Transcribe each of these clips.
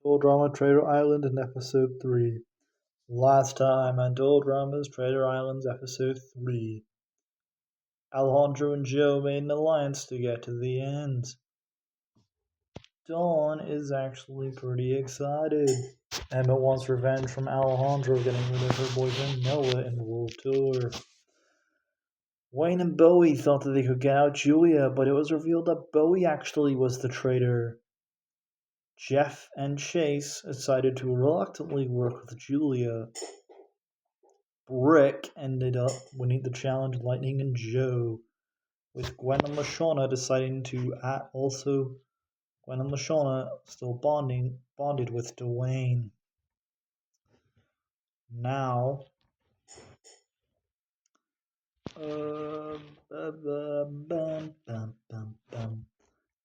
Dual Drama Trader Island in Episode 3. Last time on Dual Drama's Trader Islands Episode 3. Alejandro and Joe made an alliance to get to the end. Dawn is actually pretty excited. Emma wants revenge from Alejandro getting rid of her boyfriend Noah in the World Tour. Wayne and Bowie thought that they could get out Julia, but it was revealed that Bowie actually was the traitor. Jeff and Chase decided to reluctantly work with Julia. Rick ended up winning the challenge Lightning and Joe, with Gwen and Lashawna deciding to also Gwen and Lashawna still bonded with Dwayne. Now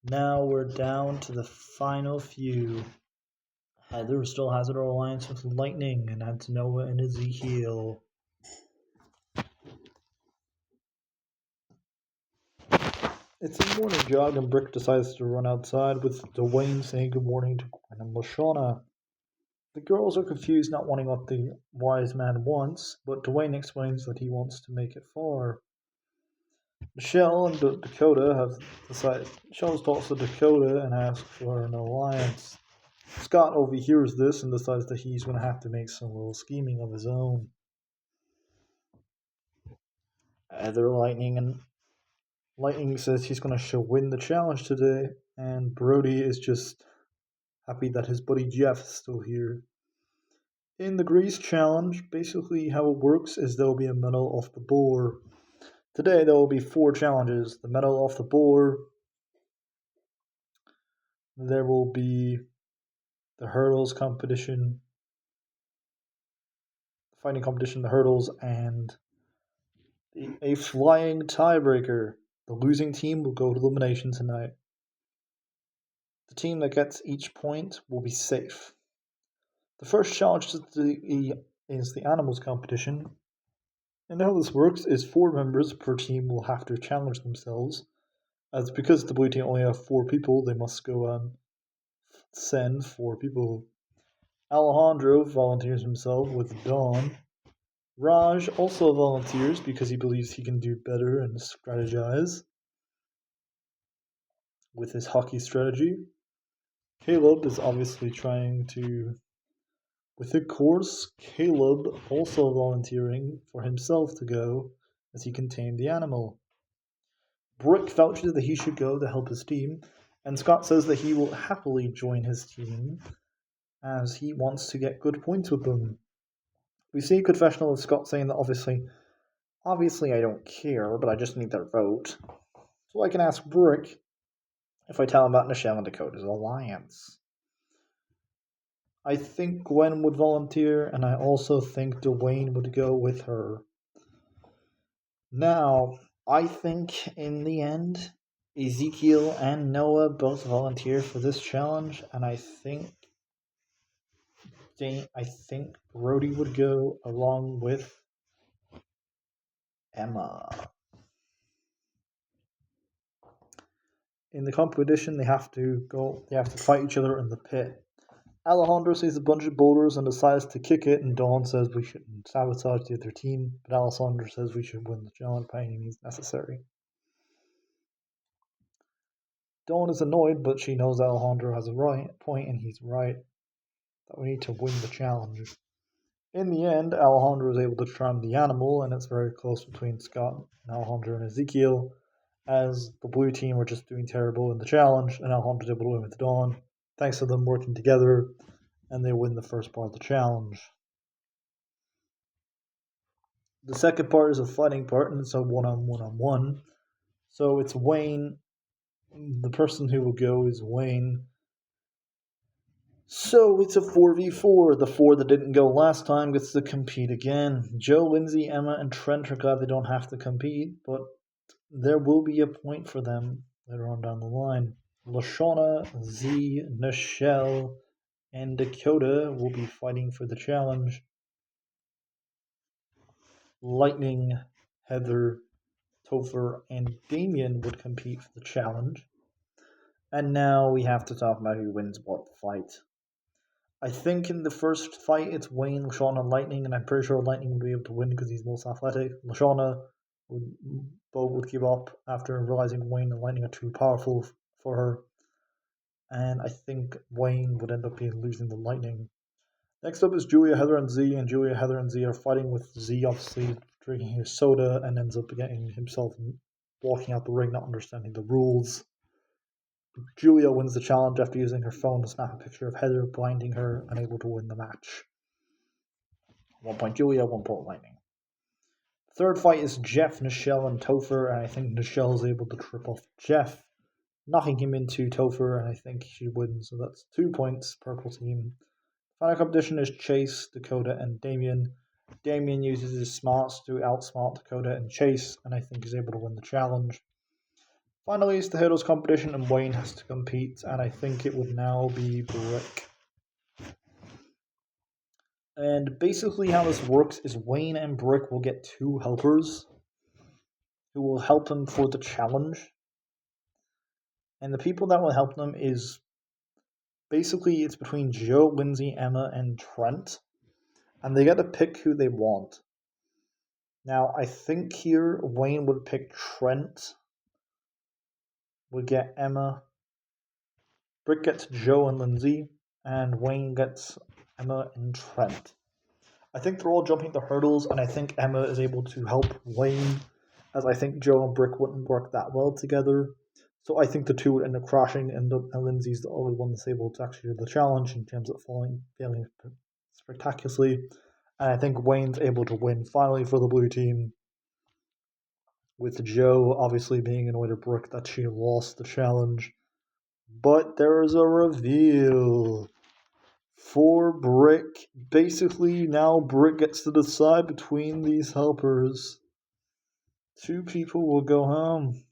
now we're down to the final few. Heather still has her alliance with Lightning and adds Noah and Ezekiel. It's a morning jog and Brick decides to run outside with Dwayne saying good morning to Gwen and Lashawna. The girls are confused, not wanting what the wise man wants, but Dwayne explains that he wants to make it far. Michelle and Dakota have decided. Michelle talks to Dakota and asks for an alliance. Scott overhears this and decides that he's going to have to make some little scheming of his own. Either Lightning says he's going to win the challenge today, and Brody is just happy that his buddy Jeff is still here. In the Grease challenge, basically how it works is there will be a medal off the board. Today there will be 4 challenges. The medal off the board, there will be the hurdles competition, the fighting competition, the hurdles, and a flying tiebreaker. The losing team will go to elimination tonight. The team that gets each point will be safe. The first challenge is the animals competition. And how this works is 4 members per team will have to challenge themselves. As because the blue team only have 4 people, they must go and send 4 people. Alejandro volunteers himself with Dawn. Raj also volunteers because he believes he can do better and strategize with his hockey strategy. Caleb is obviously trying to. With the course, Caleb also volunteering for himself to go as he can tame the animal. Brick vouches that he should go to help his team, and Scott says that he will happily join his team as he wants to get good points with them. We see a confessional of Scott saying that obviously I don't care, but I just need their vote. So I can ask Brick if I tell him about Nichelle and Dakota's alliance. I think Gwen would volunteer, and I also think Dwayne would go with her. Now, I think in the end, Ezekiel and Noah both volunteer for this challenge, and I think Brody would go along with Emma. In the competition, they have to fight each other in the pit. Alejandro sees a bunch of boulders and decides to kick it, and Dawn says we shouldn't sabotage the other team, but Alejandro says we should win the challenge by any means necessary. Dawn is annoyed, but she knows Alejandro has a point, and he's right, that we need to win the challenge. In the end, Alejandro is able to charm the animal, and it's very close between Scott and Alejandro and Ezekiel, as the blue team are just doing terrible in the challenge, and Alejandro is able to win with Dawn, thanks to them working together, and they win the first part of the challenge. The second part is a fighting part, and it's a one-on-one. So it's Wayne. The person who will go is Wayne. So it's a 4v4. The 4 that didn't go last time gets to compete again. Joe, Lindsay, Emma, and Trent are glad they don't have to compete, but there will be a point for them later on down the line. Lashawna, Z, Nichelle, and Dakota will be fighting for the challenge. Lightning, Heather, Topher, and Damien would compete for the challenge. And now we have to talk about who wins what fight. I think in the first fight it's Wayne, LaShawn, and Lightning, and I'm pretty sure Lightning would be able to win because he's most athletic. LaShawn would Bo would give up after realizing Wayne and Lightning are too powerful for her, and I think Wayne would end up being losing the Lightning. Next up is Julia, Heather, and Z, and Julia, Heather, and Z are fighting with Z obviously drinking his soda and ends up getting himself walking out the ring, not understanding the rules. Julia wins the challenge after using her phone to snap a picture of Heather, blinding her, unable to win the match. 1 point Julia, 1 point Lightning. Third fight is Jeff, Nichelle, and Topher, and I think Nichelle is able to trip off Jeff, knocking him into Topher, and I think she wins, so that's 2 points, purple team. Final competition is Chase, Dakota, and Damien. Damien uses his smarts to outsmart Dakota and Chase, and I think he's able to win the challenge. Finally, it's the hurdles competition, and Wayne has to compete, and I think it would now be Brick. And basically how this works is Wayne and Brick will get 2 helpers who will help them for the challenge. And the people that will help them is basically it's between Joe, Lindsay, Emma, and Trent. And they get to pick who they want. Now, I think here Wayne would pick Trent, would get Emma, Brick gets Joe and Lindsay, and Wayne gets Emma and Trent. I think they're all jumping the hurdles, and I think Emma is able to help Wayne, as I think Joe and Brick wouldn't work that well together. So I think the two would end up crashing, and Lindsay's the only one that's able to actually do the challenge in terms of failing spectacularly. And I think Wayne's able to win finally for the blue team, with Joe obviously being annoyed at Brooke that she lost the challenge. But there is a reveal for Brick. Basically, now Brick gets to decide between these helpers. 2 people will go home.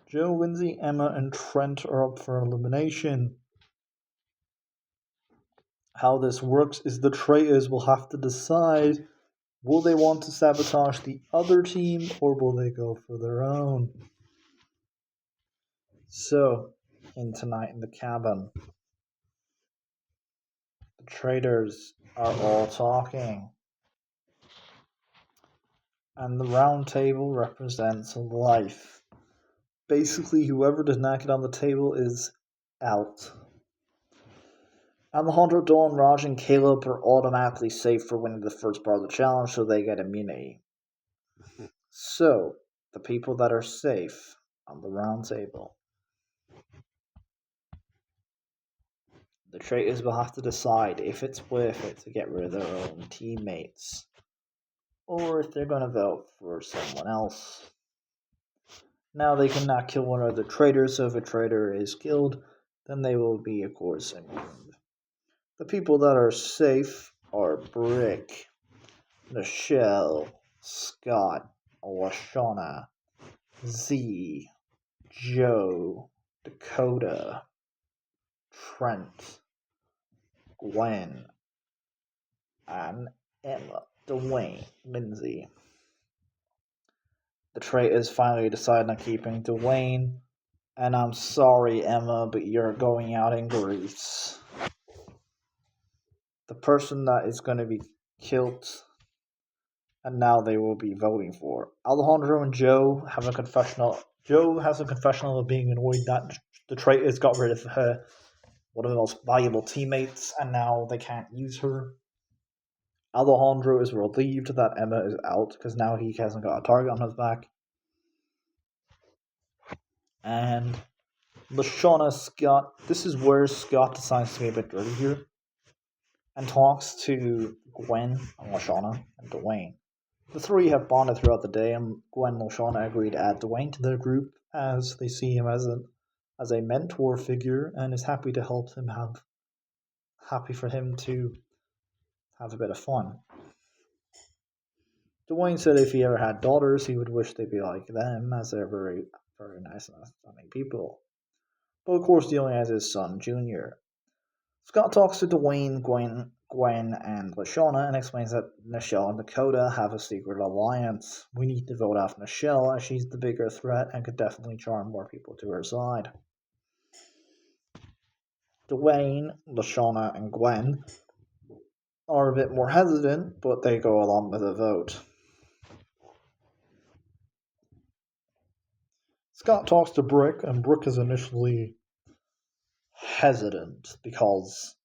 Joe, Lindsay, Emma, and Trent are up for elimination. How this works is the Traitors will have to decide, will they want to sabotage the other team or will they go for their own? So, in Tonight in the Cabin, the Traitors are all talking. And the round table represents life. Basically, whoever does not get on the table is out. Alejandro, Dawn, Raj, and Caleb are automatically safe for winning the first part of the challenge, so they get immunity. So, the people that are safe on the round table. The Traitors will have to decide if it's worth it to get rid of their own teammates, or if they're going to vote for someone else. Now they cannot kill one of the traitors, so if a traitor is killed, then they will be, of course, immune. The people that are safe are Brick, Nichelle, Scott, Lashana, Z, Joe, Dakota, Trent, Gwen, and Emma, Dwayne, Lindsay. The traitors finally decide on keeping Dwayne, and I'm sorry, Emma, but you're going out in Greece. The person that is going to be killed, and now they will be voting for. Alejandro and Joe have a confessional. Joe has a confessional of being annoyed that the traitors got rid of her, one of the most valuable teammates, and now they can't use her. Alejandro is relieved that Emma is out because now he hasn't got a target on his back. And Lashana, Scott, this is where Scott decides to be a bit dirty here and talks to Gwen and Lashana and Dwayne. The 3 have bonded throughout the day, and Gwen and Lashana agree to add Dwayne to their group as they see him as a mentor figure and is happy for him to have a bit of fun. Dwayne said if he ever had daughters, he would wish they'd be like them, as they're very, very nice and stunning people. But of course, he only has his son, Junior. Scott talks to Dwayne, Gwen, and Lashana and explains that Nichelle and Dakota have a secret alliance. We need to vote off Nichelle as she's the bigger threat and could definitely charm more people to her side. Dwayne, Lashana, and Gwen are a bit more hesitant, but they go along with the vote. Scott talks to Brick, and Brick is initially hesitant because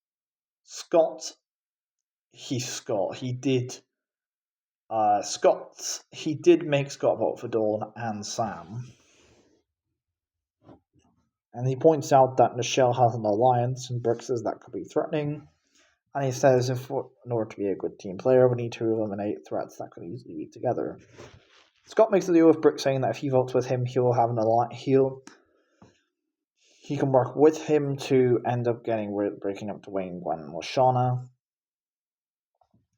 Scott. He did. He did make Scott vote for Dawn and Sam. And he points out that Nichelle has an alliance, and Brick says that could be threatening. And he says in order to be a good team player, we need to eliminate threats that could easily be together. Scott makes a deal with Brick saying that if he votes with him, he will have an alliance. He can work with him to end up breaking up Dwayne, Gwen, and Lashana.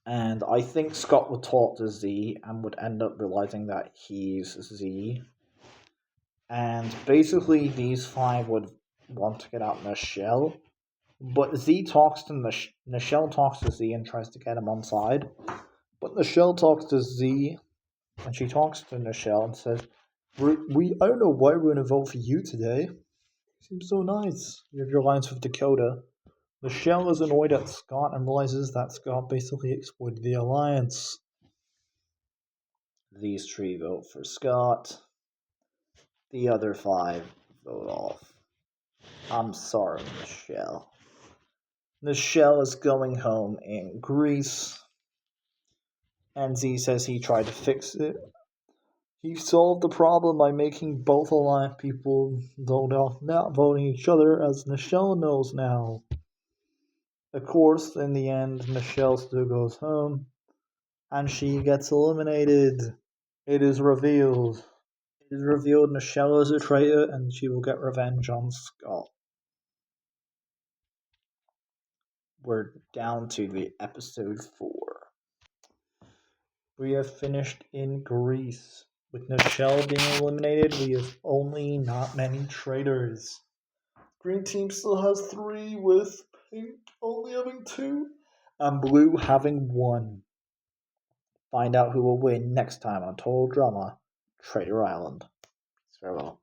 And I think Scott would talk to Z and would end up realizing that he's Z. And basically, these five would want to get out Nichelle. But Nichelle talks to Z and tries to get him on side. But Nichelle talks to Z, and she talks to Nichelle and says, I don't know why we're going to vote for you today. Seems so nice. You have your alliance with Dakota. Nichelle is annoyed at Scott and realizes that Scott basically exploited the alliance. These three vote for Scott. The other five vote off. I'm sorry, Nichelle. Nichelle is going home in Greece. And Z says he tried to fix it. He solved the problem by making both alliance people vote off, not voting each other, as Nichelle knows now. Of course, in the end, Nichelle still goes home, and she gets eliminated. It is revealed. Nichelle is a traitor, and she will get revenge on Scott. We're down to the episode 4. We have finished in Greece. With Nichelle being eliminated, we have only not many traitors. Green team still has 3, with pink only having 2, and blue having 1. Find out who will win next time on Total Drama Traitor Island. Farewell.